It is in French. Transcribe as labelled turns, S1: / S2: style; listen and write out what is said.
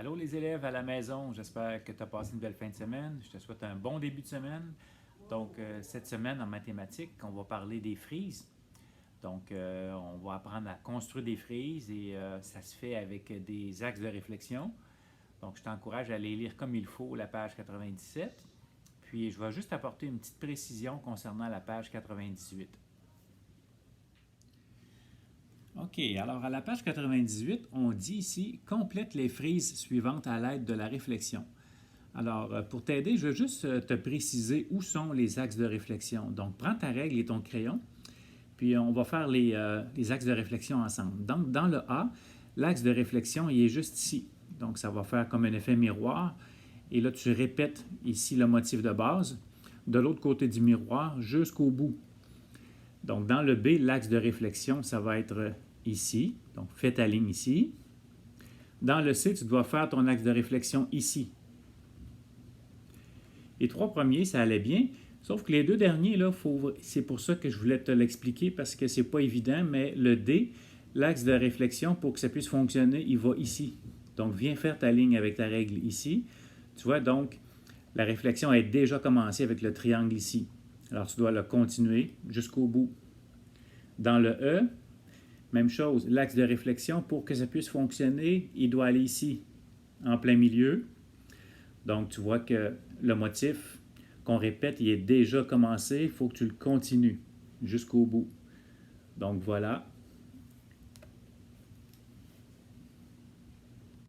S1: Allô les élèves à la maison, j'espère que tu as passé une belle fin de semaine. Je te souhaite un bon début de semaine. Donc, cette semaine en mathématiques, on va parler des frises. Donc, on va apprendre à construire des frises et ça se fait avec des axes de réflexion. Donc, je t'encourage à aller lire comme il faut la page 97. Puis, je vais juste apporter une petite précision concernant la page 98. OK, alors à la page 98, on dit ici « Complète les frises suivantes à l'aide de la réflexion ». Alors, pour t'aider, je veux juste te préciser où sont les axes de réflexion. Donc, prends ta règle et ton crayon, puis on va faire les axes de réflexion ensemble. Donc, dans le A, l'axe de réflexion, il est juste ici. Donc, ça va faire comme un effet miroir. Et là, tu répètes ici le motif de base, de l'autre côté du miroir jusqu'au bout. Donc, dans le B, l'axe de réflexion, ça va être ici. Donc, fais ta ligne ici. Dans le C, tu dois faire ton axe de réflexion ici. Les trois premiers, ça allait bien, sauf que les deux derniers, là, c'est pour ça que je voulais te l'expliquer, parce que c'est pas évident, mais le D, l'axe de réflexion, pour que ça puisse fonctionner, il va ici. Donc, viens faire ta ligne avec ta règle ici. Tu vois, donc, la réflexion est déjà commencée avec le triangle ici. Alors, tu dois le continuer jusqu'au bout. Dans le E, même chose, l'axe de réflexion, pour que ça puisse fonctionner, il doit aller ici, en plein milieu. Donc, tu vois que le motif qu'on répète, il est déjà commencé, il faut que tu le continues jusqu'au bout. Donc, voilà.